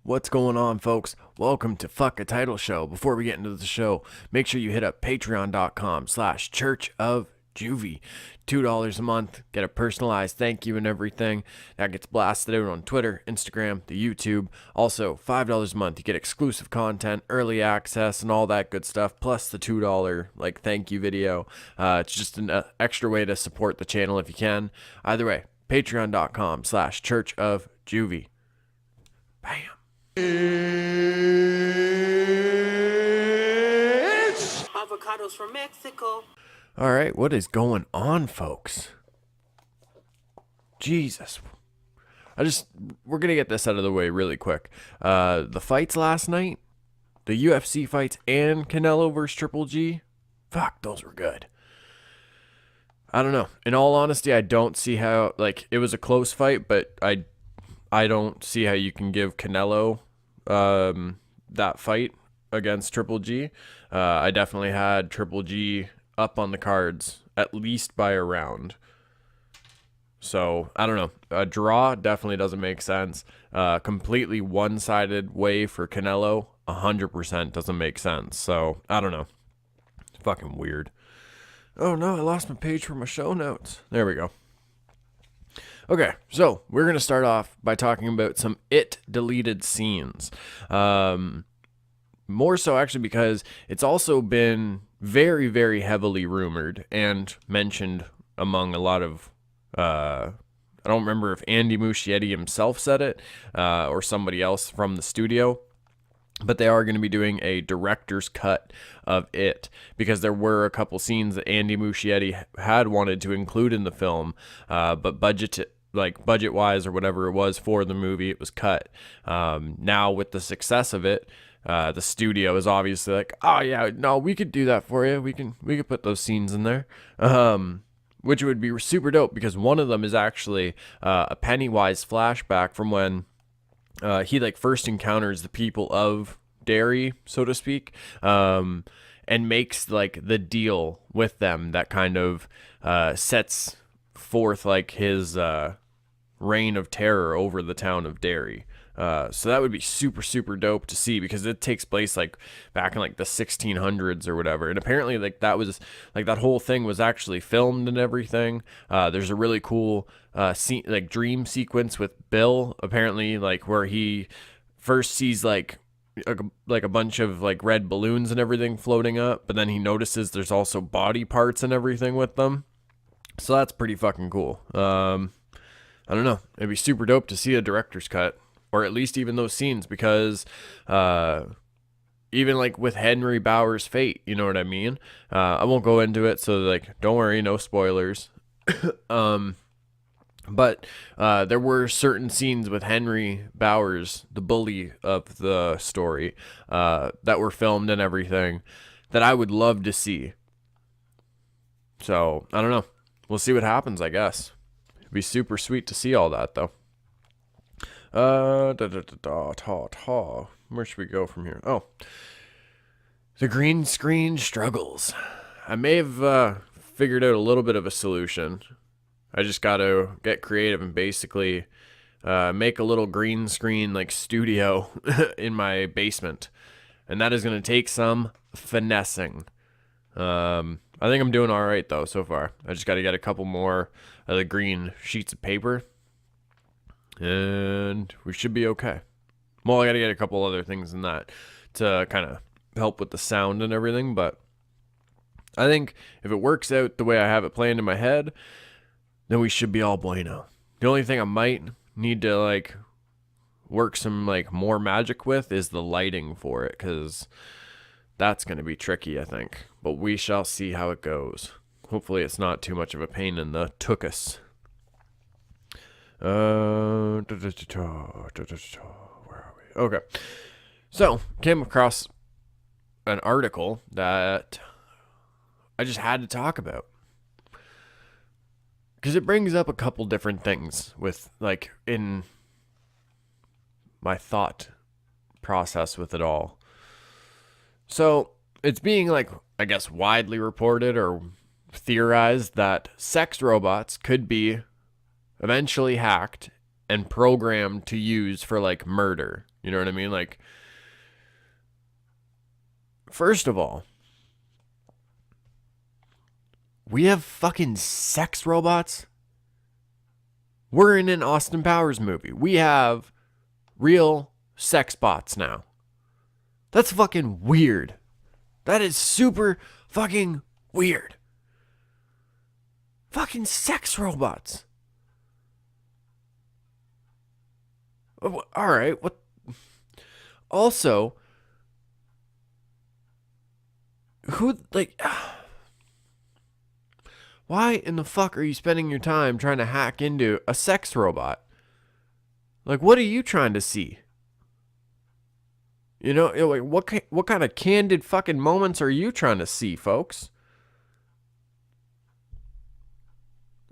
What's going on, folks? Welcome to Fuck a Title Show. Before we get into the show, make sure you hit up patreon.com/Church of Juvie. $2 a month, get a personalized thank you and everything. That gets blasted out on Twitter, Instagram, the YouTube. Also, $5 a month, you get exclusive content, early access, and all that good stuff, plus the $2 thank you video. It's just an extra way to support the channel if you can. Either way, patreon.com/Church of Juvie. Bam. It's avocados from Mexico. All right, what is going on, folks? Jesus. We're going to get this out of the way really quick. The fights last night, the UFC fights and Canelo versus Triple G, fuck, those were good. I don't know. In all honesty, I don't see how, it was a close fight, but I don't see how you can give Canelo that fight against Triple G. I definitely had Triple G up on the cards at least by a round. So I don't know. A draw definitely doesn't make sense. Completely one-sided way for Canelo 100% doesn't make sense. So I don't know. It's fucking weird. Oh no, I lost my page for my show notes. There we go. Okay, so we're going to start off by talking about some deleted scenes. More so actually because it's also been very, very heavily rumored and mentioned among a lot of, I don't remember if Andy Muschietti himself said it or somebody else from the studio. But they are going to be doing a director's cut of it because there were a couple scenes that Andy Muschietti had wanted to include in the film, but budget-wise or whatever it was for the movie, it was cut. Now with the success of it, the studio is obviously like, oh yeah, no, we could do that for you. We could put those scenes in there, which would be super dope because one of them is actually a Pennywise flashback from when he first encounters the people of Derry, so to speak, and makes the deal with them that kind of sets forth his reign of terror over the town of Derry. So that would be super, super dope to see because it takes place back in the 1600s or whatever. And apparently that was that whole thing was actually filmed and everything. There's a really cool scene, dream sequence with Bill, apparently where he first sees a bunch of red balloons and everything floating up, but then he notices there's also body parts and everything with them. So that's pretty fucking cool. I don't know. It'd be super dope to see a director's cut. Or at least even those scenes, because even with Henry Bauer's fate, you know what I mean? I won't go into it, so don't worry, no spoilers. But there were certain scenes with Henry Bowers, the bully of the story, that were filmed and everything that I would love to see. So I don't know. We'll see what happens, I guess. It'd be super sweet to see all that, though. Where should we go from here? Oh, the green screen struggles. I may have figured out a little bit of a solution. I just got to get creative and basically make a little green screen studio in my basement, and that is going to take some finessing. I think I'm doing all right though so far. I just got to get a couple more of the green sheets of paper. And we should be okay. Well, I got to get a couple other things in that to kind of help with the sound and everything. But I think if it works out the way I have it planned in my head, then we should be all bueno. The only thing I might need to work some more magic with is the lighting for it, because that's going to be tricky, I think. But we shall see how it goes. Hopefully it's not too much of a pain in the tuchus. Where are we? Okay. So, came across an article that I just had to talk about. Because it brings up a couple different things with, in my thought process with it all. So, it's being, I guess, widely reported or theorized that sex robots could be eventually hacked and programmed to use for like murder. You know what I mean? Like, first of all, we have fucking sex robots. We're in an Austin Powers movie. We have real sex bots now. That's fucking weird. That is super fucking weird. Fucking sex robots. All right, what? Also, who, like, why in the fuck are you spending your time trying to hack into a sex robot? Like, what are you trying to see? You know, like, what kind of candid fucking moments are you trying to see, folks?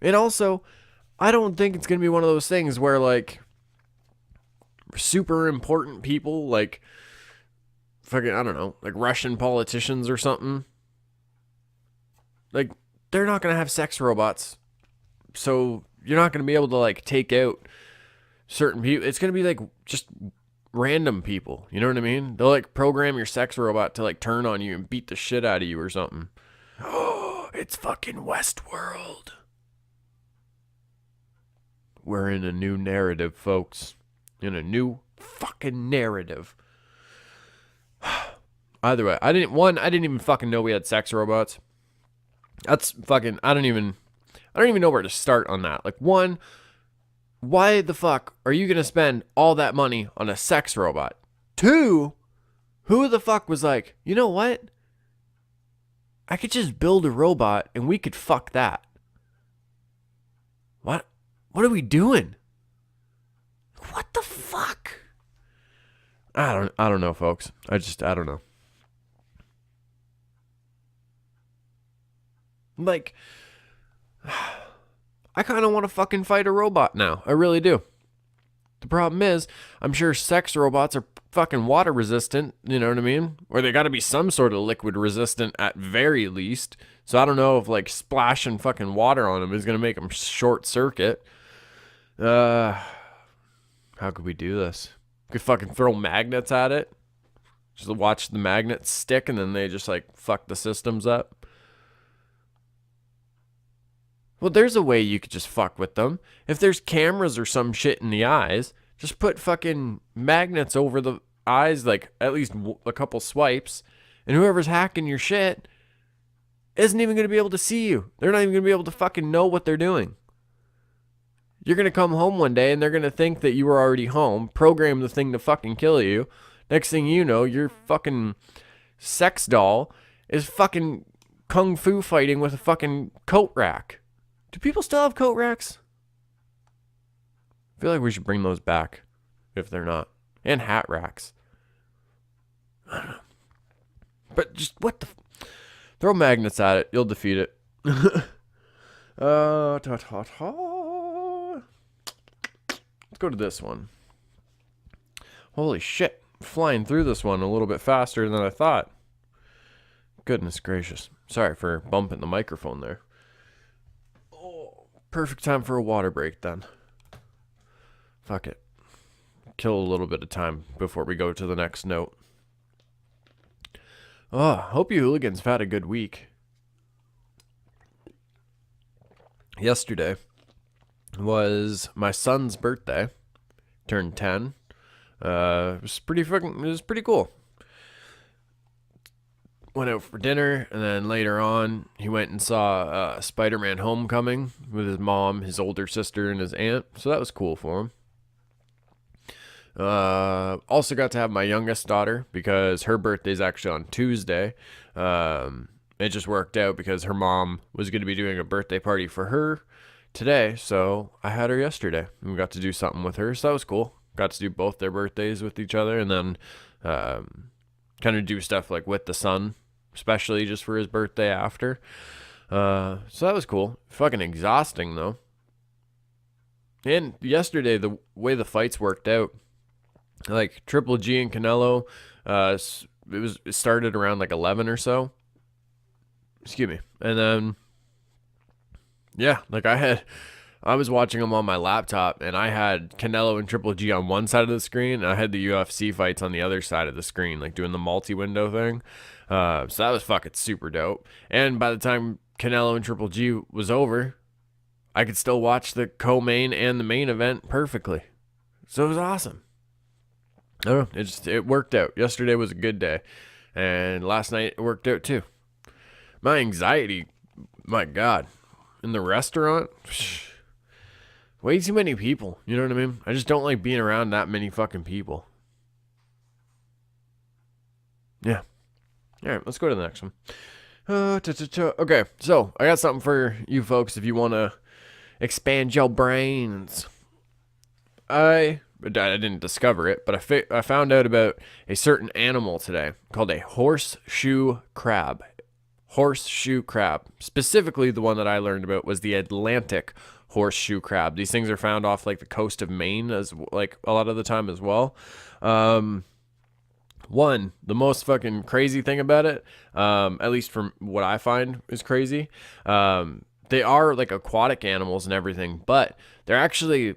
And also, I don't think it's going to be one of those things where, like, super important people, like, fucking, I don't know, like Russian politicians or something, like, they're not going to have sex robots. So you're not going to be able to, like, take out certain people. It's going to be, like, just random people. You know what I mean? They'll, like, program your sex robot to, like, turn on you and beat the shit out of you or something. Oh, it's fucking Westworld. We're in a new narrative, folks. In a new fucking narrative. Either way, I didn't even fucking know we had sex robots. That's fucking, I don't even know where to start on that. Like, one, why the fuck are you gonna spend all that money on a sex robot? Two, who the fuck was like, you know what? I could just build a robot and we could fuck that. What are we doing? What the fuck? I don't know, folks. I don't know. Like, I kind of want to fucking fight a robot now. I really do. The problem is, I'm sure sex robots are fucking water resistant, you know what I mean? Or they got to be some sort of liquid resistant at very least. So I don't know if, like, splashing fucking water on them is going to make them short circuit. How could we do this? We could fucking throw magnets at it. Just watch the magnets stick and then they just, like, fuck the systems up. Well, there's a way you could just fuck with them. If there's cameras or some shit in the eyes, just put fucking magnets over the eyes, like, at least a couple swipes, and whoever's hacking your shit isn't even going to be able to see you. They're not even going to be able to fucking know what they're doing. You're going to come home one day and they're going to think that you were already home, program the thing to fucking kill you. Next thing you know, your fucking sex doll is fucking kung fu fighting with a fucking coat rack. Do people still have coat racks? I feel like we should bring those back if they're not. And hat racks. I don't know. But just what the... Throw magnets at it. You'll defeat it. Let's go to this one. Holy shit. Flying through this one a little bit faster than I thought. Goodness gracious. Sorry for bumping the microphone there. Oh, perfect time for a water break then. Fuck it. Kill a little bit of time before we go to the next note. Oh, hope you hooligans have had a good week. Yesterday was my son's birthday. Turned 10. It was pretty cool. Went out for dinner, and then later on, he went and saw Spider-Man Homecoming with his mom, his older sister, and his aunt. So that was cool for him. Also got to have my youngest daughter because her birthday's actually on Tuesday. It just worked out because her mom was going to be doing a birthday party for her today, so I had her yesterday. And we got to do something with her, so that was cool. Got to do both their birthdays with each other, and then kind of do stuff like with the son, especially just for his birthday after. So that was cool. Fucking exhausting though. And yesterday, the way the fights worked out, like Triple G and Canelo, it started around like 11 or so. Excuse me. And then, yeah, like I I was watching them on my laptop, and I had Canelo and Triple G on one side of the screen, and I had the UFC fights on the other side of the screen, like doing the multi-window thing. So that was fucking super dope. And by the time Canelo and Triple G was over, I could still watch the co-main and the main event perfectly. So it was awesome. I don't know. It worked out. Yesterday was a good day, and last night it worked out too. My anxiety, my God, in the restaurant. Way too many people. You know what I mean? I just don't like being around that many fucking people. Yeah. All right, let's go to the next one. Okay, so I got something for you folks if you want to expand your brains. I didn't discover it, but I found out about a certain animal today called a horseshoe crab. Horseshoe crab. Specifically, the one that I learned about was the Atlantic horseshoe crab. These things are found off like the coast of Maine, as like a lot of the time as well. The most fucking crazy thing about it, at least from what I find is crazy, they are like aquatic animals and everything, but they're actually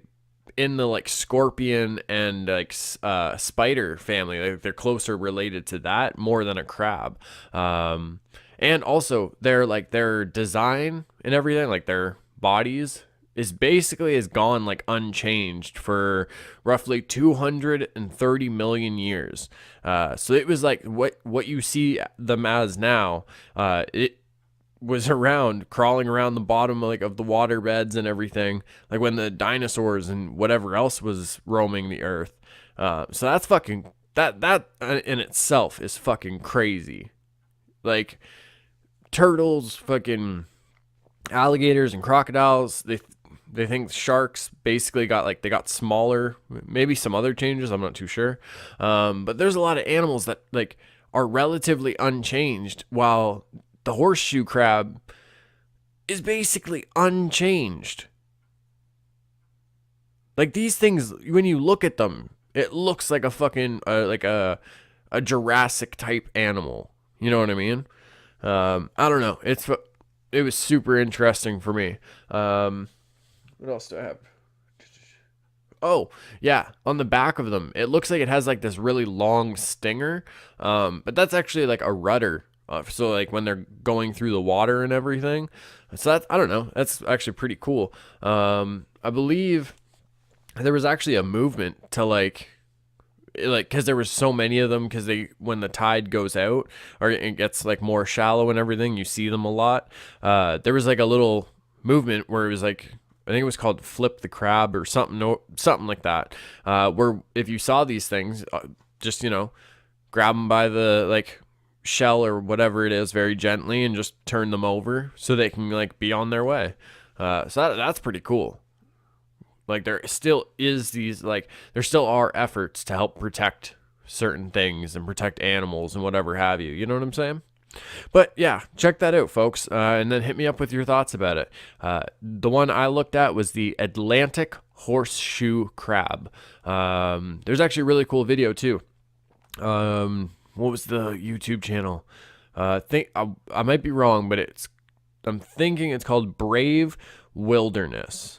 in the like scorpion and like spider family. Like they're closer related to that more than a crab. And also their design and everything, like their bodies has gone like unchanged for roughly 230 million years. So it was like what you see them as now. It was crawling around the bottom of the water beds and everything, like when the dinosaurs and whatever else was roaming the earth. So that's fucking that in itself is fucking crazy. Like turtles, fucking alligators and crocodiles, they think sharks basically got smaller, maybe some other changes, I'm not too sure. But there's a lot of animals that like are relatively unchanged, while the horseshoe crab is basically unchanged. Like these things, when you look at them, it looks like a fucking like a Jurassic type animal. You know what I mean? I don't know. It was super interesting for me. What else do I have? Oh, yeah. On the back of them, it looks like it has like this really long stinger. But that's actually like a rudder. So like when they're going through the water and everything. So I don't know. That's actually pretty cool. I believe there was actually a movement to because there was so many of them, because when the tide goes out or it gets like more shallow and everything, you see them a lot. There was like a little movement where it was like, I think it was called Flip the Crab or something like that, where if you saw these things, just grab them by the like shell or whatever it is very gently and just turn them over so they can like be on their way. So that's pretty cool. Like there still are efforts to help protect certain things and protect animals and whatever have you. You know what I'm saying? But yeah, check that out, folks, and then hit me up with your thoughts about it. The one I looked at was the Atlantic horseshoe crab. There's actually a really cool video too. What was the YouTube channel? I might be wrong, but I'm thinking it's called Brave Wilderness.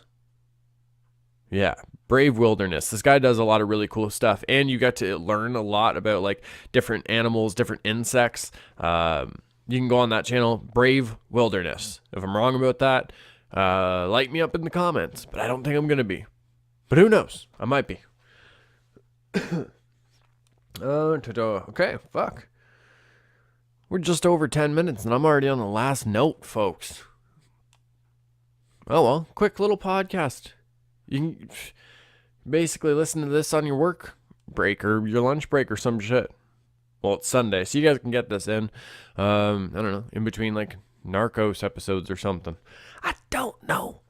Yeah, Brave Wilderness. This guy does a lot of really cool stuff, and you get to learn a lot about like different animals, different insects. You can go on that channel, Brave Wilderness. If I'm wrong about that, light me up in the comments, but I don't think I'm gonna be. But who knows? I might be. Okay, fuck. We're just over 10 minutes, and I'm already on the last note, folks. Oh well, quick little podcast. You can basically listen to this on your work break or your lunch break or some shit. Well, it's Sunday, so you guys can get this in. I don't know, in between like Narcos episodes or something. I don't know.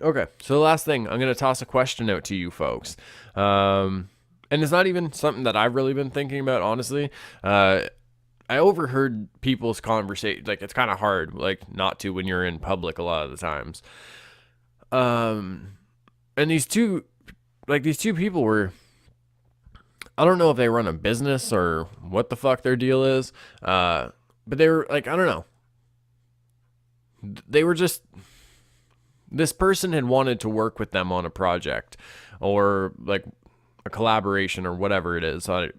Okay, so the last thing, I'm going to toss a question out to you folks. And it's not even something that I've really been thinking about, honestly. I overheard people's conversation. Like, it's kind of hard, like, not to when you're in public a lot of the times. And these two people were, I don't know if they run a business or what the fuck their deal is. But they were like, I don't know. They were just this person had wanted to work with them on a project or like a collaboration or whatever it is. I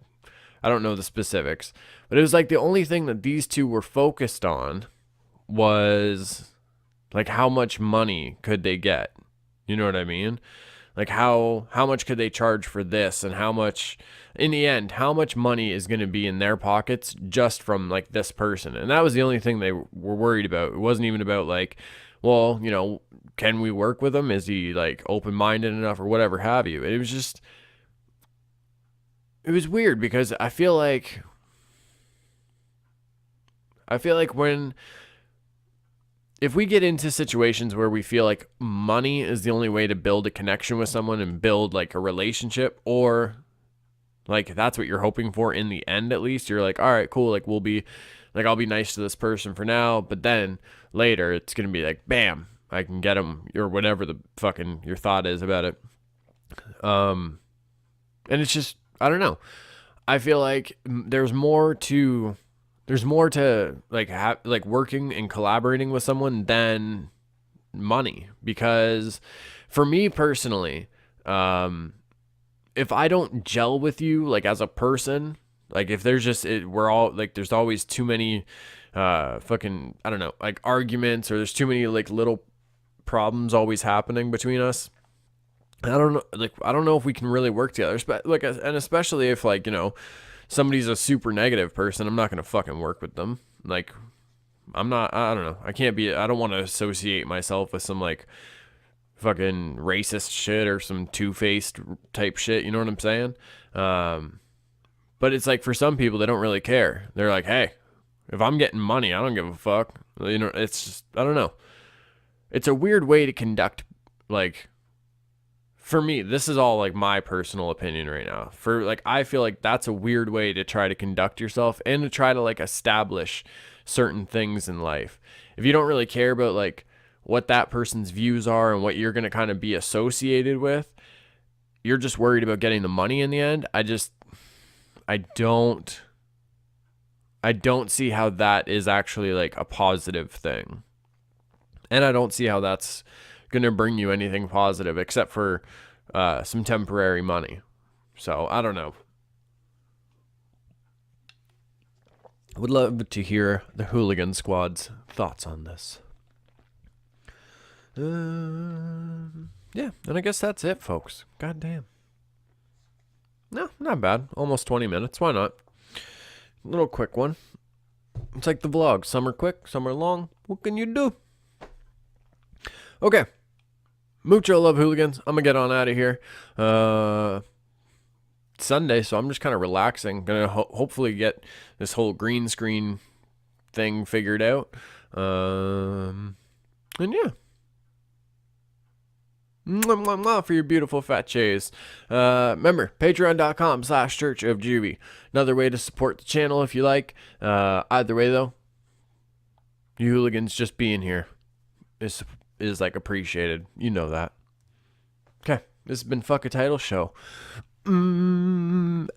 don't know the specifics, but it was like the only thing that these two were focused on was like how much money could they get? You know what I mean? Like how much could they charge for this, and how much in the end, how much money is going to be in their pockets just from like this person. And that was the only thing they were worried about. It wasn't even about like, well, you know, can we work with him? Is he like open-minded enough or whatever have you? It was just, it was weird because I feel like when, if we get into situations where we feel like money is the only way to build a connection with someone and build like a relationship, or like that's what you're hoping for in the end, at least you're like, all right, cool. Like we'll be like, I'll be nice to this person for now, but then later it's going to be like, bam, I can get him, or whatever the fucking your thought is about it. And it's just, I don't know. I feel like there's more to like like working and collaborating with someone than money, because for me personally, if I don't gel with you like as a person, like if there's just we're all like, there's always too many fucking, I don't know, like arguments, or there's too many like little problems always happening between us. I don't know, like I don't know if we can really work together, like, and especially if like, you know, somebody's a super negative person, I'm not going to fucking work with them. Like, I don't know. I don't want to associate myself with some like fucking racist shit or some two-faced type shit. You know what I'm saying? But it's like for some people, they don't really care. They're like, hey, if I'm getting money, I don't give a fuck. You know, it's just, I don't know. It's a weird way to conduct, like, for me, this is all like my personal opinion right now. For like, I feel like that's a weird way to try to conduct yourself and to try to like establish certain things in life. If you don't really care about like what that person's views are and what you're going to kind of be associated with, you're just worried about getting the money in the end. I don't see how that is actually like a positive thing. And I don't see how that's going to bring you anything positive except for some temporary money. So I don't know. I would love to hear the Hooligan Squad's thoughts on this. Yeah, and I guess that's it, folks. God damn. No, not bad. Almost 20 minutes. Why not? Little quick one. It's like the vlog. Some are quick, some are long. What can you do? Okay. Mucho love, hooligans. I'm going to get on out of here. Sunday, so I'm just kind of relaxing. Going to hopefully get this whole green screen thing figured out. And yeah. Mwah, mwah, mwah for your beautiful fat chays. Remember, patreon.com/Church of Juvie. Another way to support the channel if you like. Either way, though, you hooligans just being here is like appreciated. You know that. Okay, this has been Fuck a Title Show.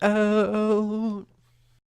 Out.